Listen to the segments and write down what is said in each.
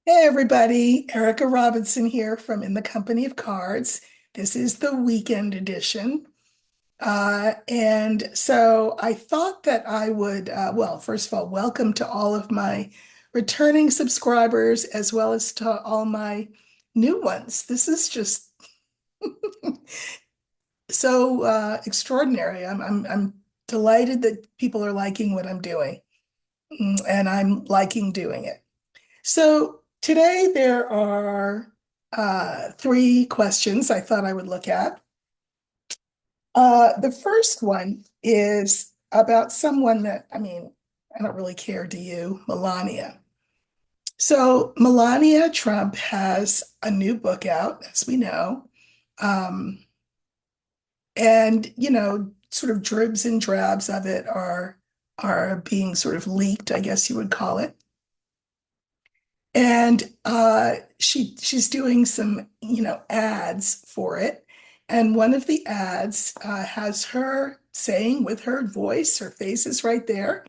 Hey everybody, Erica Robinson here from In the Company of Cards. This is the weekend edition. And so I thought that I would, well, first of all, welcome to all of my returning subscribers as well as to all my new ones. This is just so extraordinary. I'm delighted that people are liking what I'm doing, and I'm liking doing it. So today there are three questions I thought I would look at. The first one is about someone that, I don't really care, do you? Melania. So Melania Trump has a new book out, as we know. Um, and, sort of dribs and drabs of it are being sort of leaked, I guess you would call it. And she's doing some, ads for it. And one of the ads has her saying with her voice, her face is right there,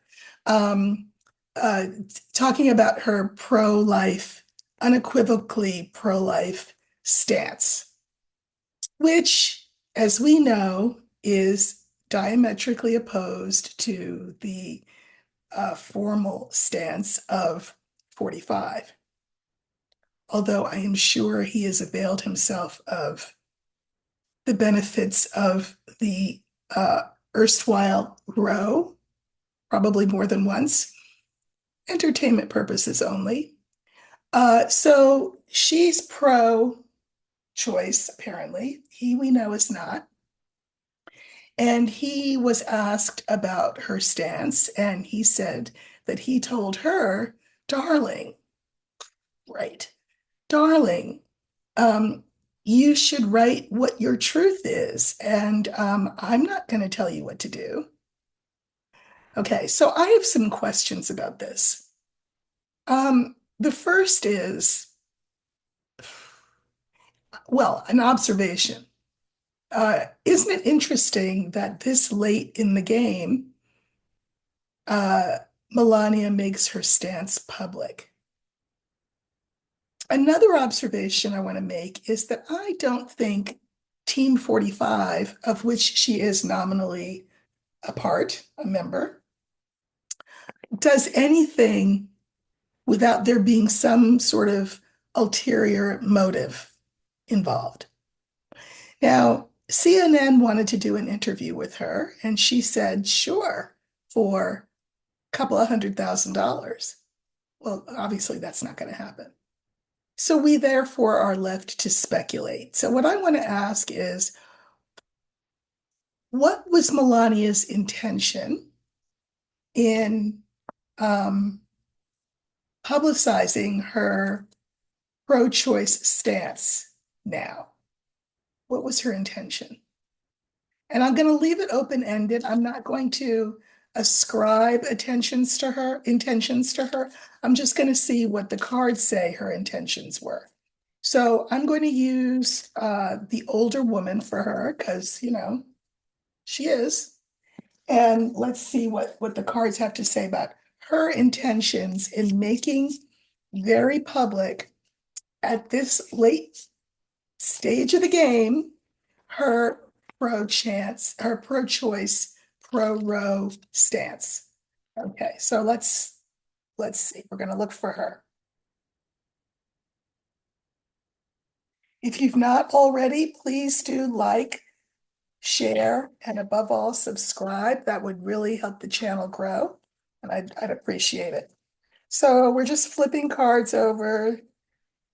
um, uh, talking about her pro-life, unequivocally pro-life stance, which, as we know, is diametrically opposed to the formal stance of 45. Although I am sure he has availed himself of the benefits of the uh, erstwhile row, probably more than once, entertainment purposes only. So she's pro choice, apparently. He, we know, is not. And he was asked about her stance, and he said that he told her, darling, right, darling, um, you should write what your truth is, and I'm not going to tell you what to do. Okay, so I have some questions about this. The first is, well, an observation. Isn't it interesting that this late in the game, uh, Melania makes her stance public? Another observation I want to make is that I don't think Team 45, of which she is nominally a part, a member, does anything without there being some sort of ulterior motive involved. Now, CNN wanted to do an interview with her, and she said, sure, for a couple of $100,000. Well, obviously, that's not going to happen. So we therefore are left to speculate. So, what I want to ask is, what was Melania's intention in um, publicizing her pro-choice stance now? What was her intention? And I'm going to leave it open-ended. I'm not going to ascribe intentions to her. I'm just going to see what the cards say her intentions were. So I'm going to use the older woman for her because, she is. And let's see what the cards have to say about her intentions in making very public at this late stage of the game, her her pro-choice, pro-row stance. Okay, so let's see. We're going to look for her. If you've not already, please do like, share, and above all, subscribe. That would really help the channel grow, and I'd appreciate it. So we're just flipping cards over.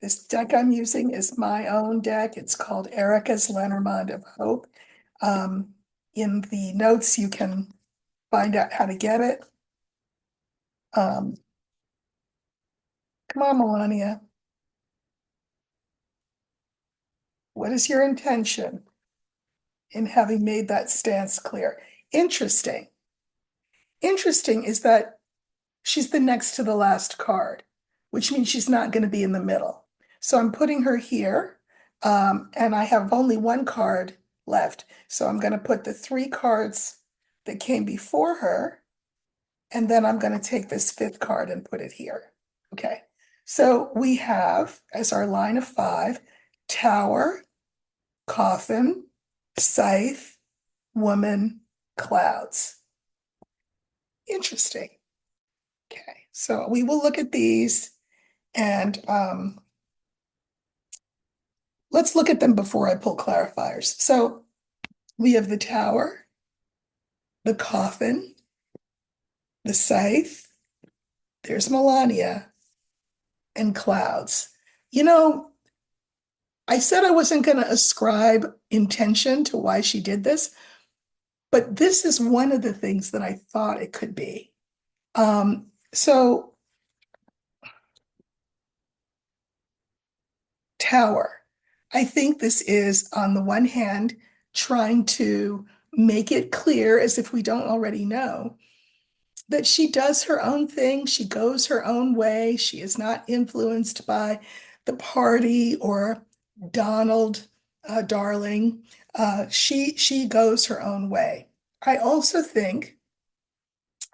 This deck I'm using is my own deck. It's called Erica's Lenormand of Hope. Um, in the notes, you can find out how to get it. Um, Come on, Melania. What is your intention in having made that stance clear? Interesting. Interesting is that she's the next to the last card, which means she's not going to be in the middle. So I'm putting her here, and I have only one card left. So I'm going to put the three cards that came before her, and then I'm going to take this fifth card and put it here. Okay. So we have as our line of five, tower, coffin, scythe, woman, clouds. Interesting. Okay, so we will look at these and let's look at them before I pull clarifiers. So we have the tower, the coffin, the scythe, there's Melania, and clouds. You know, I said I wasn't going to ascribe intention to why she did this, but this is one of the things that I thought it could be. So tower. I think this is, on the one hand, trying to make it clear, as if we don't already know, that she does her own thing. She goes her own way. She is not influenced by the party or Donald, Darling. She goes her own way. I also think,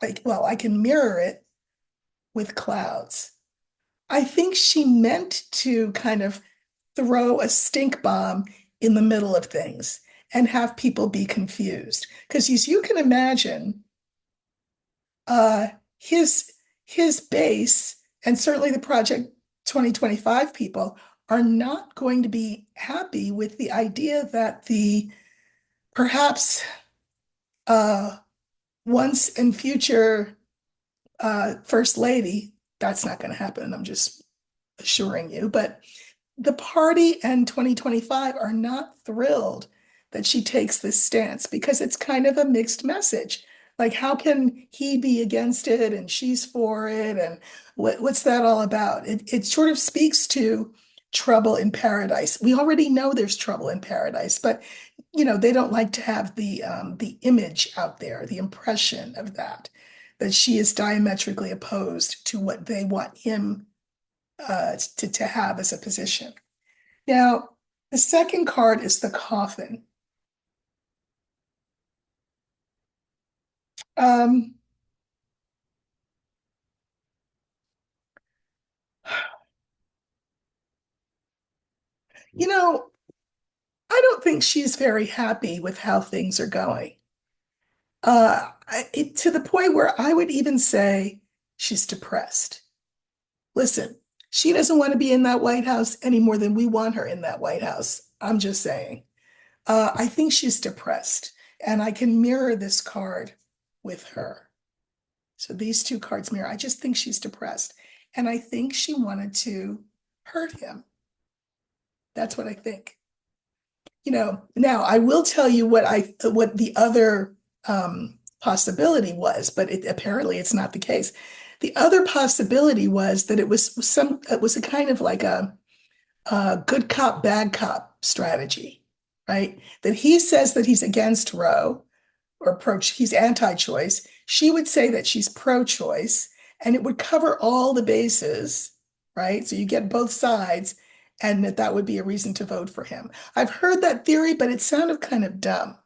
like, well, I can mirror it with clouds. I think she meant to kind of throw a stink bomb in the middle of things and have people be confused. Because as you can imagine, uh, his his base and certainly the Project 2025 people are not going to be happy with the idea that the perhaps uh, once and future first lady, that's not going to happen. I'm just assuring you, but the party and 2025 are not thrilled that she takes this stance because it's kind of a mixed message. Like, how can he be against it and she's for it? And what's that all about? It sort of speaks to trouble in paradise. We already know there's trouble in paradise, but they don't like to have the image out there, the impression of that she is diametrically opposed to what they want him to have as a position. Now, the second card is the coffin. Um, you know, I don't think she's very happy with how things are going. To the point where I would even say she's depressed. Listen, she doesn't want to be in that White House any more than we want her in that White House. I'm just saying. I think she's depressed, and I can mirror this card with her. So these two cards mirror. I just think she's depressed. And I think she wanted to hurt him. That's what I think. Now I will tell you what the other possibility was, but apparently it's not the case. The other possibility was that it was a kind of like a good cop, bad cop strategy, right? That he says that he's against Roe, or he's anti-choice. She would say that she's pro-choice, and it would cover all the bases, right? So you get both sides, and that would be a reason to vote for him. I've heard that theory, but it sounded kind of dumb.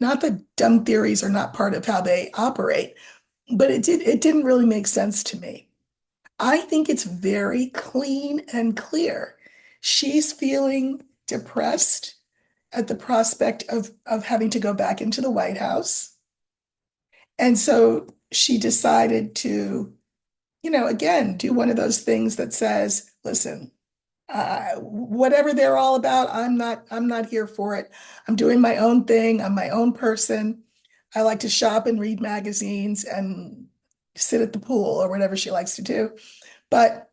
Not that dumb theories are not part of how they operate, but it didn't really make sense to me. I think it's very clean and clear. She's feeling depressed at the prospect of having to go back into the White House. And so she decided to, again, do one of those things that says, listen, whatever they're all about, I'm not here for it. I'm doing my own thing. I'm my own person. I like to shop and read magazines and sit at the pool or whatever she likes to do. But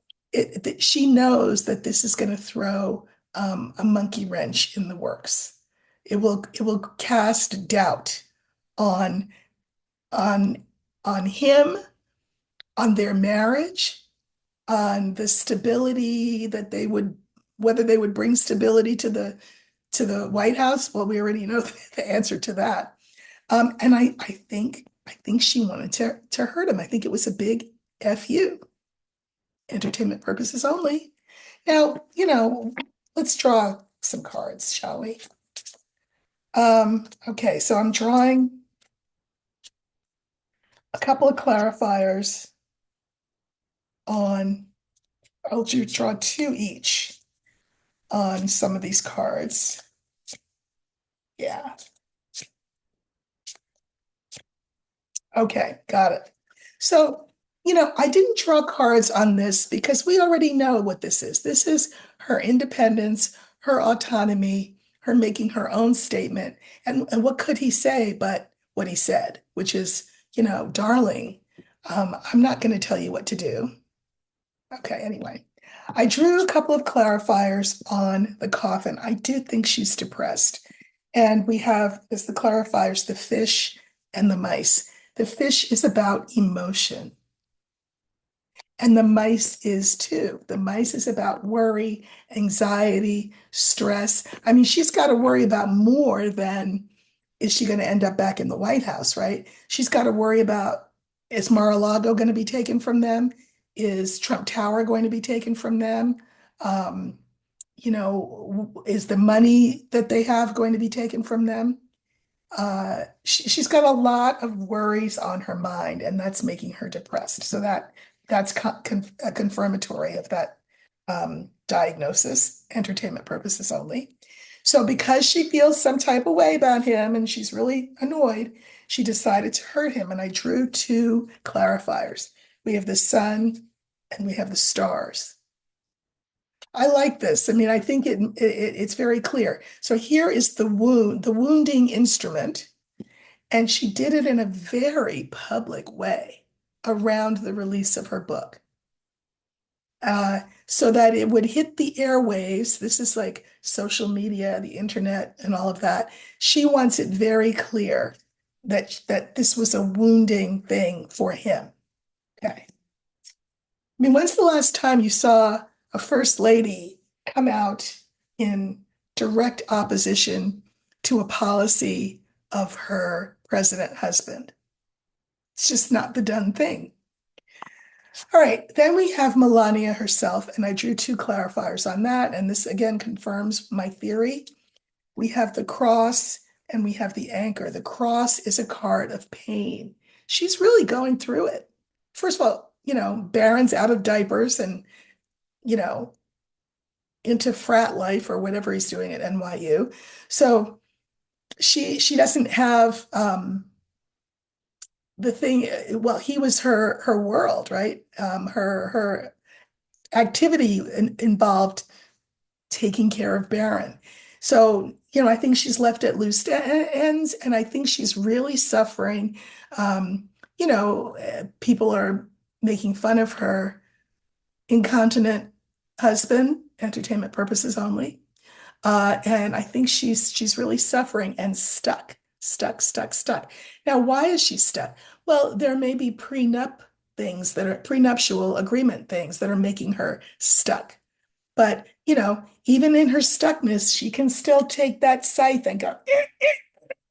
she knows that this is going to throw a monkey wrench in the works. It will cast doubt on on on him, on their marriage, on the stability that whether they would bring stability to the White House. Well, we already know the answer to that. And I think she wanted to hurt him. I think it was a big FU, entertainment purposes only. Now, let's draw some cards, shall we? Okay, so I'm drawing a couple of clarifiers on I'll do draw two each on some of these cards. Yeah. Okay, got it. So, I didn't draw cards on this because we already know what this is. This is her independence, her autonomy, her making her own statement. And what could he say but what he said, which is, darling, I'm not going to tell you what to do. Okay, anyway. I drew a couple of clarifiers on the coffin. I do think she's depressed. And we have as the clarifiers the fish and the mice. The fish is about emotion, and the mice is too. The mice is about worry, anxiety, stress. I mean, she's got to worry about more than is she going to end up back in the White House, right? She's got to worry about, is Mar-a-Lago going to be taken from them? Is Trump Tower going to be taken from them? Um, is the money that they have going to be taken from them? She's got a lot of worries on her mind, and that's making her depressed. So that's a confirmatory of that diagnosis, entertainment purposes only. So because she feels some type of way about him and she's really annoyed, she decided to hurt him. And I drew two clarifiers. We have the sun and we have the stars. I like this. I mean, I think it's very clear. So here is the wound, the wounding instrument. And she did it in a very public way around the release of her book, so that it would hit the airwaves. This is like social media, the internet, and all of that. She wants it very clear that this was a wounding thing for him. Okay. I mean, when's the last time you saw a first lady come out in direct opposition to a policy of her president husband? It's just not the done thing. All right, then we have Melania herself, and I drew two clarifiers on that, and this again confirms my theory. We have the cross and we have the anchor. The cross is a card of pain. She's really going through it. First of all, Barron's out of diapers and, you know, into frat life or whatever he's doing at NYU. So she doesn't have the thing. Well, he was her world, right? Her activity involved taking care of Barron. So, I think she's left at loose ends, and I think she's really suffering. People are making fun of her incontinent husband, entertainment purposes only. And I think she's really suffering and stuck, stuck, stuck, stuck. Now, why is she stuck? Well, there may be prenuptial agreement things that are making her stuck. But, even in her stuckness, she can still take that scythe and go, "Eh, eh,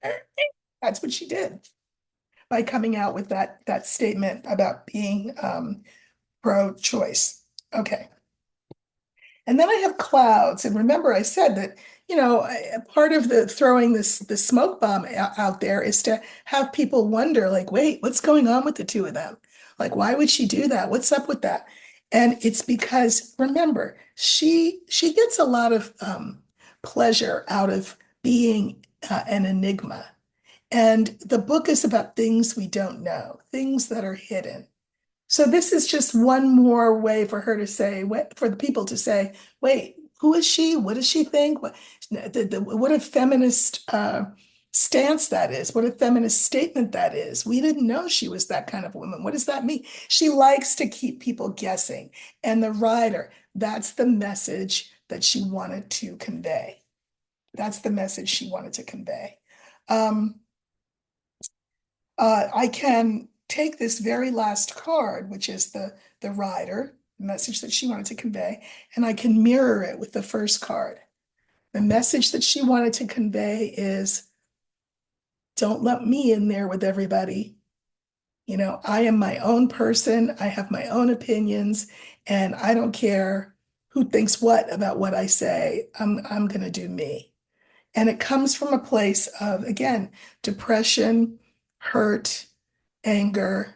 eh, eh." That's what she did by coming out with that statement about being pro-choice. Okay. And then I have clouds. And remember, I said that, part of the throwing the smoke bomb out there is to have people wonder, like, wait, what's going on with the two of them? Like, why would she do that? What's up with that? And it's because, remember, she gets a lot of pleasure out of being an enigma. And the book is about things we don't know, things that are hidden. So this is just one more way for her to say, for the people to say, wait, who is she? What does she think? What a feminist stance that is. What a feminist statement that is. We didn't know she was that kind of woman. What does that mean? She likes to keep people guessing. And the writer, that's the message that she wanted to convey. That's the message she wanted to convey. Um, I can take this very last card, which is the rider, the message that she wanted to convey, and I can mirror it with the first card. The message that she wanted to convey is, don't let me in there with everybody. I am my own person. I have my own opinions, and I don't care who thinks what about what I say. I'm going to do me. And it comes from a place of, again, depression, hurt, anger,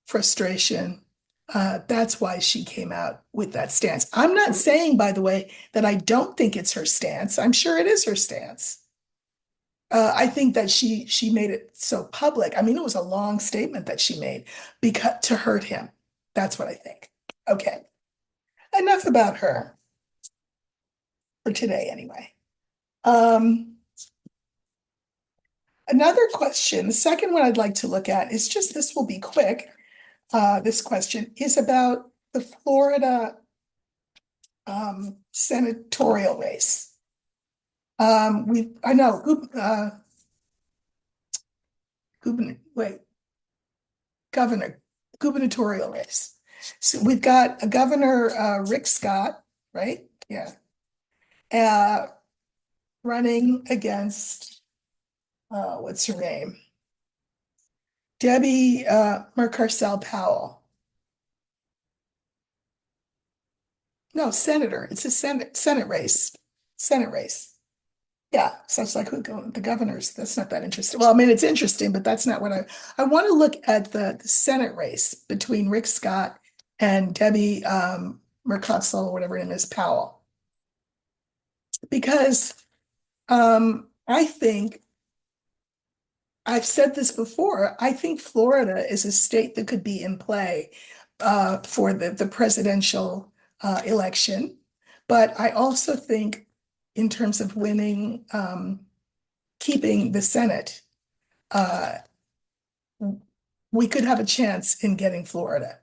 frustration. That's why she came out with that stance. I'm not saying, by the way, that I don't think it's her stance. I'm sure it is her stance. I think that she made it so public. I mean, it was a long statement that she made because to hurt him. That's what I think. Okay, enough about her for today, anyway. Um, Another question, the second one I'd like to look at is just this will be quick. This question is about the Florida senatorial race. I know, wait, governor, gubernatorial race. So we've got a governor, Rick Scott, right? Yeah. Uh, Running against, what's her name? Debbie, Mercarsell Powell. No, senator. It's a Senate race. Senate race. Yeah, so it's like the governors. That's not that interesting. Well, I mean, it's interesting, but that's not what I want to look at the Senate race between Rick Scott and Debbie Mercosel, or whatever her name is, Powell. Because I think I've said this before, I think Florida is a state that could be in play for the presidential election. But I also think in terms of winning, keeping the Senate, uh, we could have a chance in getting Florida.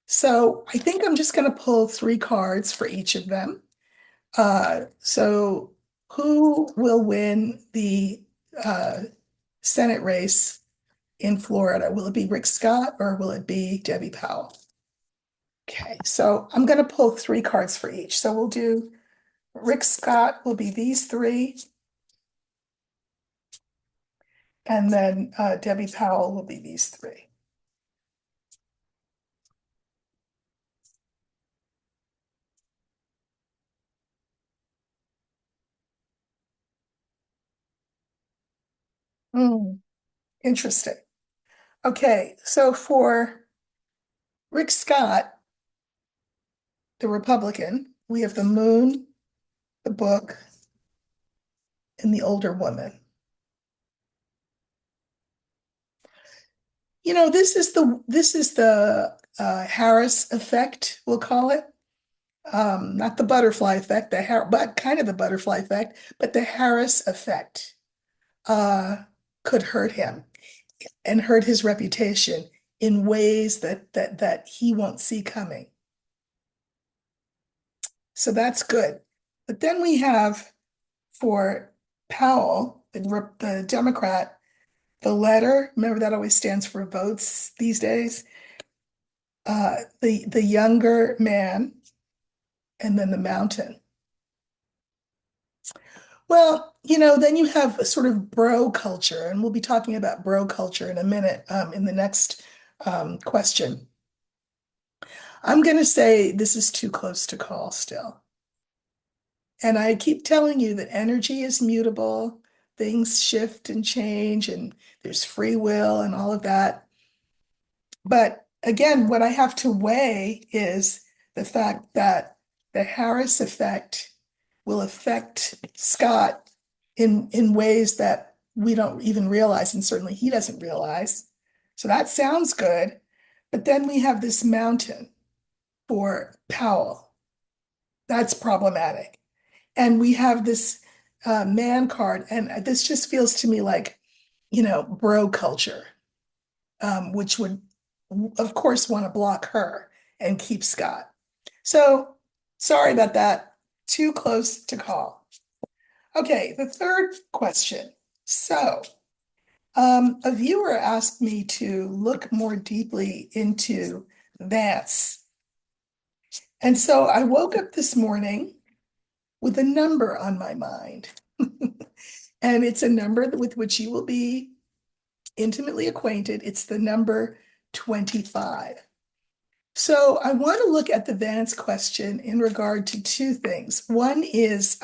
So I think I'm just going to pull three cards for each of them. So who will win the Senate race in Florida? Will it be Rick Scott or will it be Debbie Powell? Okay, so I'm going to pull three cards for each. So we'll do Rick Scott will be these three, and then Debbie Powell will be these three. Hmm, interesting. Okay, so for Rick Scott, the Republican, we have the moon, the book, and the older woman. You know, this is the Harris effect, we'll call it. Not the butterfly effect, but kind of the butterfly effect, but the Harris effect uh, could hurt him and hurt his reputation in ways that he won't see coming. So that's good. But then we have for Powell, the Democrat, the letter. Remember that always stands for votes these days. The younger man, and then the mountain. Well, then you have a sort of bro culture, and we'll be talking about bro culture in a minute, in the next question. I'm going to say this is too close to call still. And I keep telling you that energy is mutable, things shift and change, and there's free will and all of that. But again, what I have to weigh is the fact that the Harris effect will affect Scott in ways that we don't even realize, and certainly he doesn't realize. So that sounds good. But then we have this mountain for Powell. That's problematic. And we have this man card, and this just feels to me like, bro culture, which would, of course, want to block her and keep Scott. So sorry about that. Too close to call. Okay, the third question. So, a viewer asked me to look more deeply into Vance. And so I woke up this morning with a number on my mind. And it's a number with which you will be intimately acquainted. It's the number 25. So I want to look at the Vance question in regard to two things. One is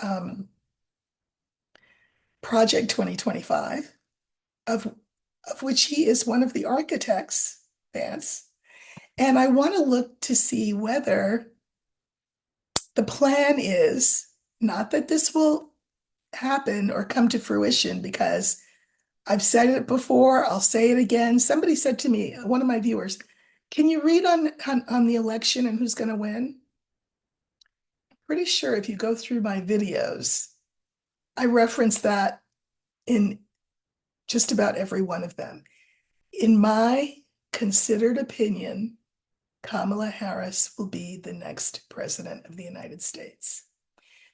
Project 2025, of which he is one of the architects, Vance. And I want to look to see whether the plan is not that this will happen or come to fruition, because I've said it before, I'll say it again. Somebody said to me, one of my viewers, can you read on the election and who's going to win? Pretty sure if you go through my videos, I reference that in just about every one of them. In my considered opinion, Kamala Harris will be the next president of the United States.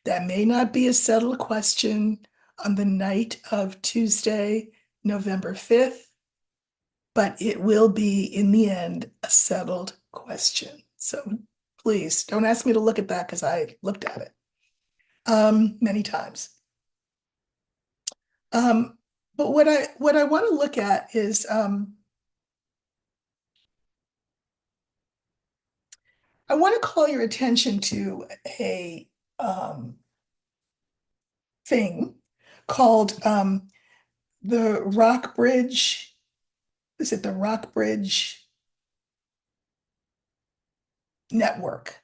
That may not be a settled question on the night of Tuesday, November 5th, but it will be, in the end, a settled question. So please don't ask me to look at that, because I looked at it many times. But what I want to look at is I want to call your attention to a thing called the Rockbridge. Is it the Rockbridge network?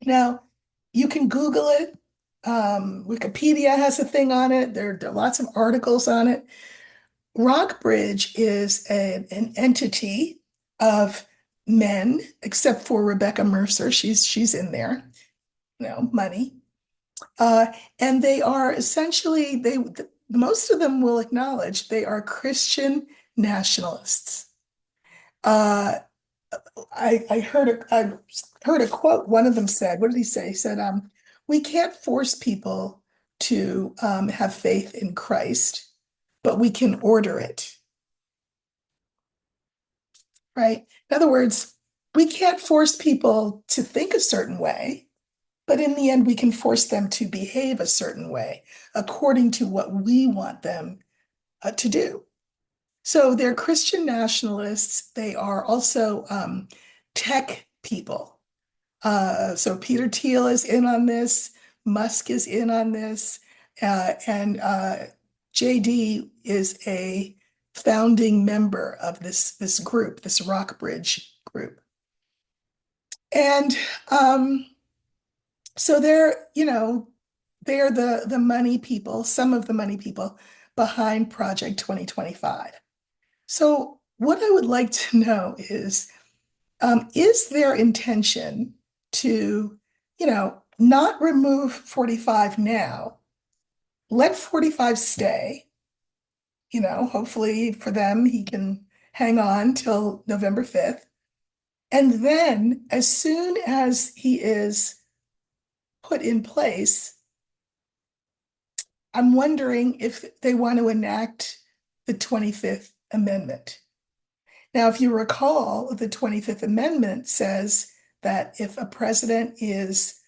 Now, you can Google it. Wikipedia has a thing on it. There are lots of articles on it. Rockbridge is an entity of men, except for Rebecca Mercer. She's in there, money. Uh, and they are essentially, most of them will acknowledge they are Christian nationalists. Uh, I heard a quote. One of them said, what did he say? He said, we can't force people to have faith in Christ, but we can order it, right? In other words, we can't force people to think a certain way, but in the end, we can force them to behave a certain way according to what we want them to do. So they're Christian nationalists. They are also tech people. So Peter Thiel is in on this. Musk is in on this. And JD is a founding member of this group, this Rockbridge group. And so they're the money people, some of the money people behind Project 2025. So what I would like to know is their intention to, not remove 45 now, let 45 stay, hopefully for them, he can hang on till November 5th. And then as soon as he is put in place, I'm wondering if they want to enact the 25th Amendment. Now, if you recall, the 25th Amendment says that if a president is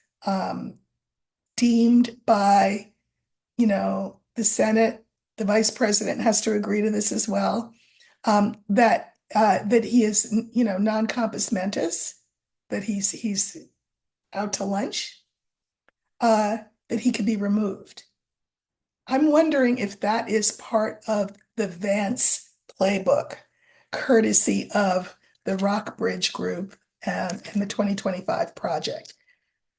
deemed by, the Senate, the vice president has to agree to this as well, that he is, non compos mentis, that he's out to lunch, that he could be removed. I'm wondering if that is part of the Vance playbook, courtesy of the Rockbridge Group and the 2025 project.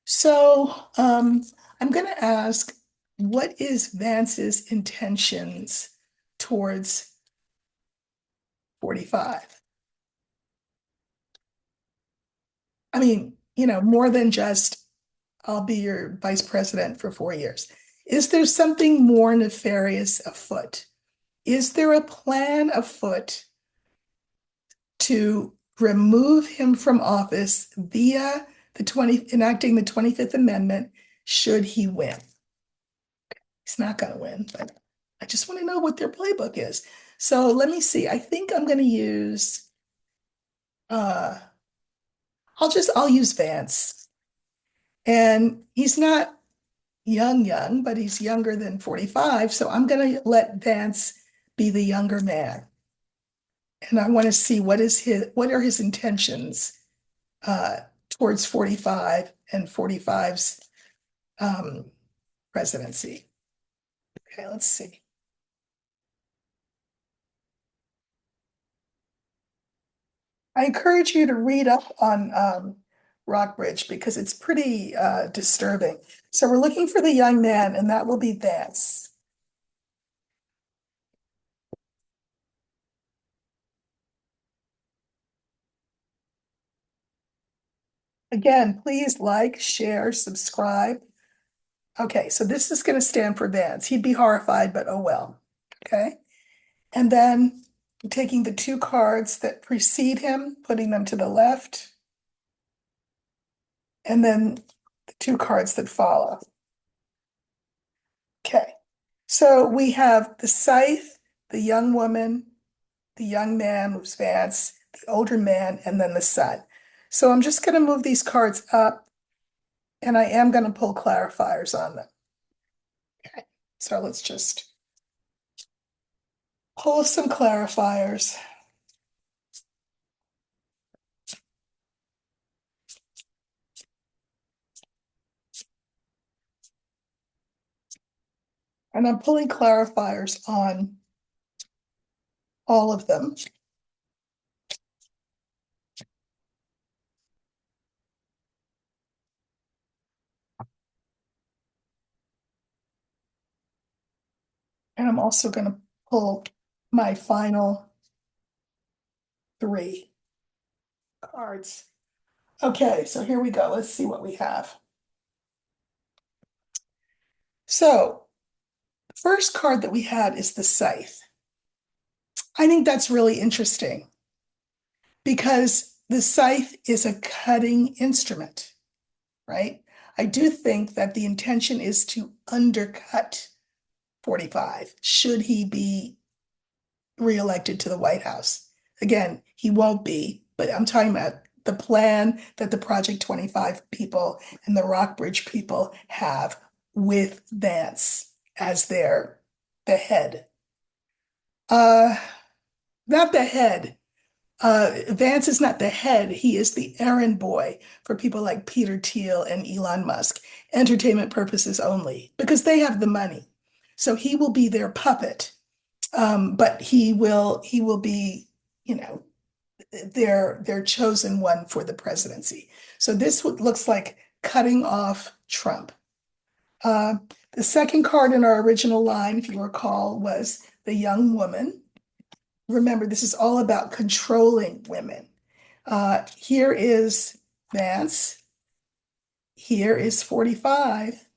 So I'm going to ask, what is Vance's intentions towards 45? I mean, more than just, I'll be your vice president for 4 years. Is there something more nefarious afoot? Is there a plan afoot to remove him from office via enacting the 25th Amendment should he win? He's not going to win, but I just want to know what their playbook is. So let me see. I think I'm going to use, I'll use Vance. And he's not young, but he's younger than 45. So I'm going to let Vance be the younger man. And I want to see what are his intentions towards 45 and 45's presidency. Okay, let's see. I encourage you to read up on Rockbridge because it's pretty disturbing. So we're looking for the young man, and that will be Vance. Again, please like, share, subscribe. Okay, so this is going to stand for Vance. He'd be horrified, but oh well. Okay. And then taking the two cards that precede him, putting them to the left, and then the two cards that follow. Okay. So we have the scythe, the young woman, the young man who's Vance, the older man, and then the sun. So I'm just going to move these cards up, and I am going to pull clarifiers on them. Okay. So let's just pull some clarifiers. And I'm pulling clarifiers on all of them. And I'm also going to pull my final three cards. Okay, so here we go. Let's see what we have. So the first card that we had is the scythe. I think that's really interesting because the scythe is a cutting instrument, right? I do think that the intention is to undercut 45 should he be reelected to the White House. Again, he won't be, but I'm talking about the plan that the Project 25 people and the Rockbridge people have with Vance as the head. Uh, Not the head. Vance is not the head. He is the errand boy for people like Peter Thiel and Elon Musk, entertainment purposes only, because they have the money. So he will be their puppet. But he will be, you know, their chosen one for the presidency. So this looks like cutting off Trump. Uh, the second card in our original line, if you recall, was the young woman. Remember, this is all about controlling women. Here is Vance. Here is 45.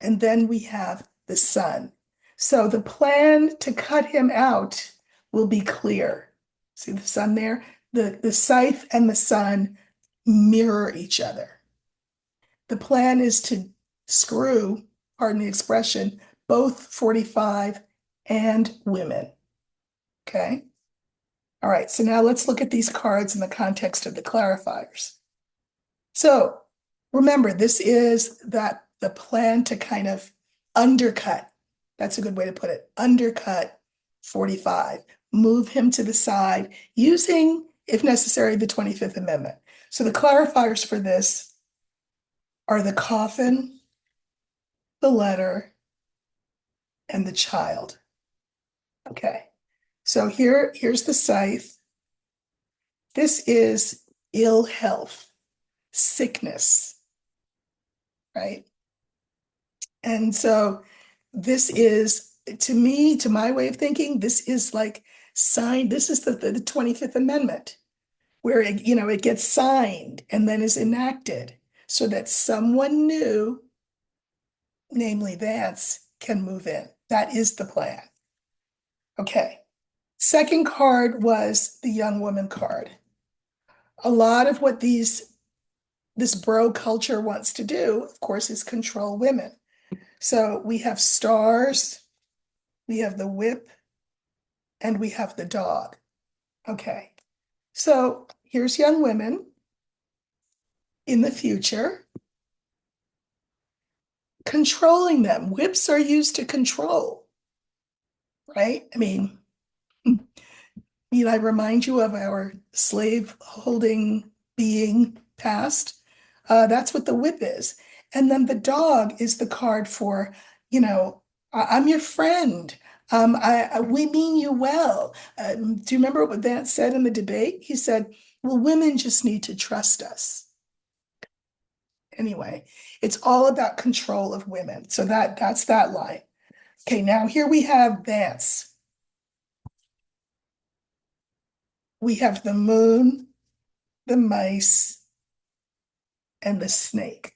And then we have the sun. So the plan to cut him out will be clear. See the sun there? The scythe and the sun mirror each other. The plan is to screw, pardon the expression, both 45 and women. Okay. All right. So now let's look at these cards in the context of the clarifiers. So remember, this is that the plan to kind of undercut. That's a good way to put it. Undercut 45, move him to the side using, if necessary, the 25th Amendment. So the clarifiers for this are the coffin, the letter, and the child. Okay. So here's the scythe. This is ill health, sickness, right? And so this is, to me, to my way of thinking, this is like signed, this is the 25th Amendment, where it gets signed and then is enacted so that someone new, namely Vance, can move in. That is the plan. Okay. Second card was the young woman card. A lot of what this bro culture wants to do, of course, is control women. So we have stars, we have the whip, and we have the dog. Okay. So here's young women in the future controlling them. Whips are used to control, right? I mean, I remind you of our slave holding being past. That's what the whip is. And then the dog is the card for, I'm your friend. We mean you well. Do you remember what Vance said in the debate? He said, well, women just need to trust us. Anyway, it's all about control of women. So that's that line. Okay, now here we have Vance. We have the moon, the mice, and the snake.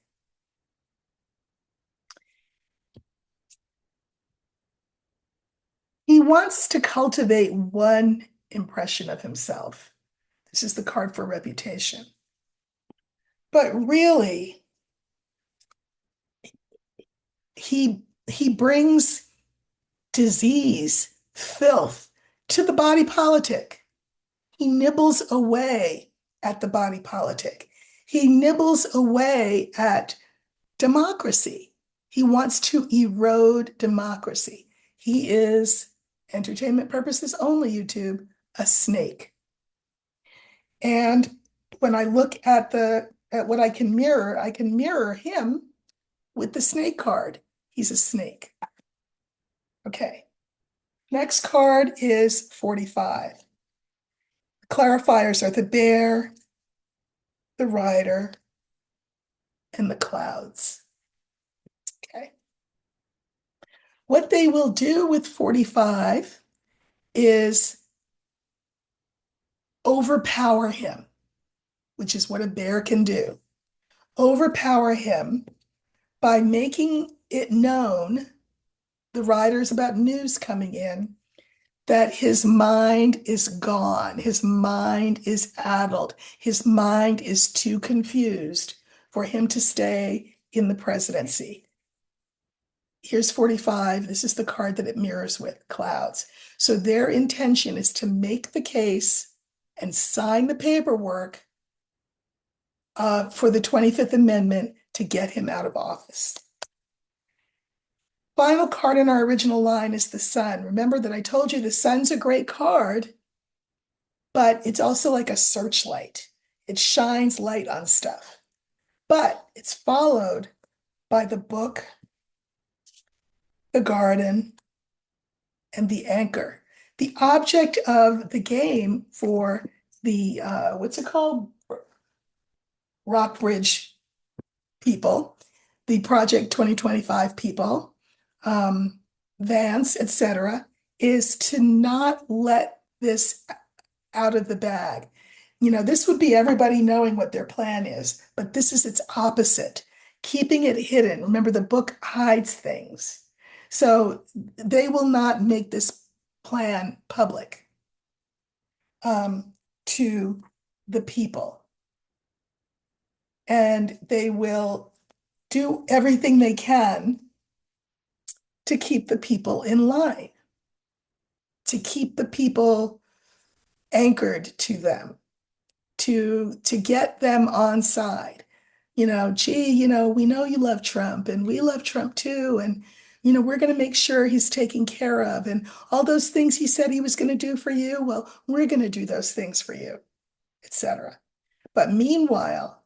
He wants to cultivate one impression of himself. This is the card for reputation. But really, he brings disease, filth to the body politic. He nibbles away at the body politic. He nibbles away at democracy. He wants to erode democracy. He is, entertainment purposes only, YouTube, a snake. And when I look at what I can mirror him with the snake card. He's a snake. Okay. Next card is 45. The clarifiers are the bear, the rider, and the clouds. Okay. What they will do with 45 is overpower him, which is what a bear can do. Overpower him by making it known, the rider's about news coming in, that his mind is gone. His mind is addled. His mind is too confused for him to stay in the presidency. Here's 45. This is the card that it mirrors with, clouds. So their intention is to make the case and sign the paperwork for the 25th Amendment to get him out of office. Final card in our original line is the sun. Remember that I told you the sun's a great card, but it's also like a searchlight. It shines light on stuff. But it's followed by the book, the garden, and the anchor. The object of the game for the, what's it called? Rockbridge people, the Project 2025 people, Vance, etc., is to not let this out of the bag. You know, this would be everybody knowing what their plan is, but this is its opposite, keeping it hidden. Remember, the book hides things. So they will not make this plan public to the people. And they will do everything they can to keep the people in line, to keep the people anchored to them, to get them on side. You know, gee, you know, we know you love Trump and we love Trump too. And, you know, we're going to make sure he's taken care of. And all those things he said he was going to do for you, well, we're going to do those things for you, etc. But meanwhile,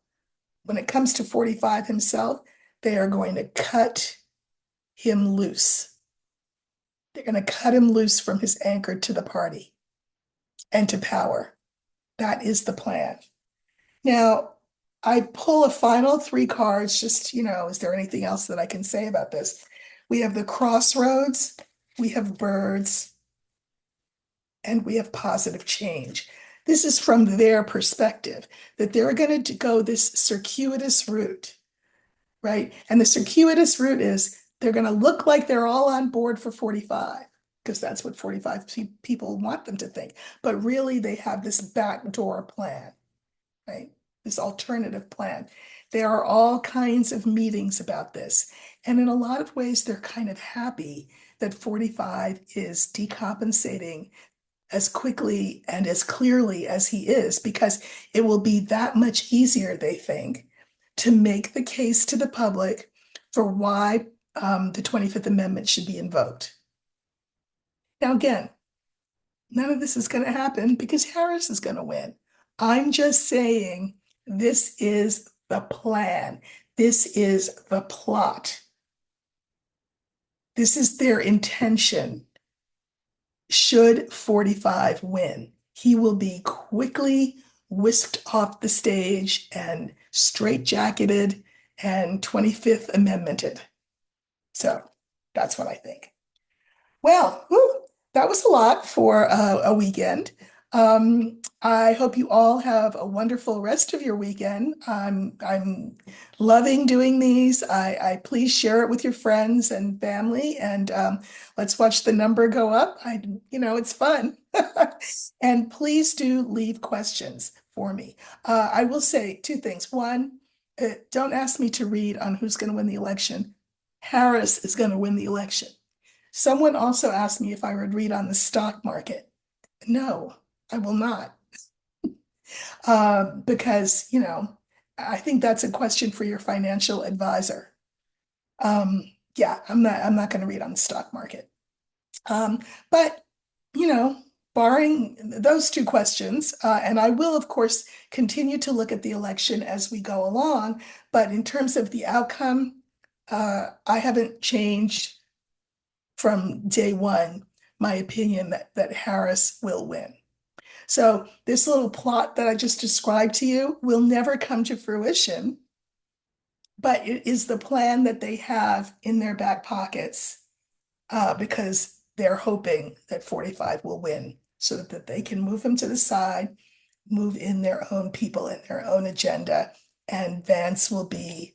when it comes to 45 himself, they are going to cut him loose. They're going to cut him loose from his anchor to the party and to power. That is the plan. Now, I pull a final 3 cards, just, you know, is there anything else that I can say about this? We have the crossroads, we have birds, and we have positive change. This is from their perspective, that they're going to go this circuitous route, right? And the circuitous route is they're going to look like they're all on board for 45, because that's what 45 people want them to think. But really, they have this backdoor plan, right? This alternative plan. There are all kinds of meetings about this. And in a lot of ways, they're kind of happy that 45 is decompensating as quickly and as clearly as he is, because it will be that much easier, they think, to make the case to the public for why the 25th Amendment should be invoked. Now, again, none of this is going to happen because Harris is going to win. I'm just saying this is the plan. This is the plot. This is their intention. should 45 win, he will be quickly whisked off the stage and straitjacketed and 25th Amendmented. So that's what I think. Well, whew, that was a lot for a weekend. I hope you all have a wonderful rest of your weekend. I'm loving doing these. I please share it with your friends and family, and let's watch the number go up. It's fun. And please do leave questions for me. I will say two things. One, don't ask me to read on who's going to win the election. Harris is going to win the election. Someone also asked me if I would read on the stock market. No, I will not. Because, I think that's a question for your financial advisor. Yeah, I'm not going to read on the stock market. But, you know, barring those two questions, and I will, of course, continue to look at the election as we go along, but in terms of the outcome, I haven't changed from day one my opinion that Harris will win. So this little plot that I just described to you will never come to fruition, but it is the plan that they have in their back pockets because they're hoping that 45 will win so that they can move them to the side, move in their own people and their own agenda, and Vance will be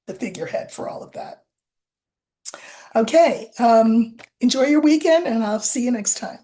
the figurehead for all of that. Okay, enjoy your weekend and I'll see you next time.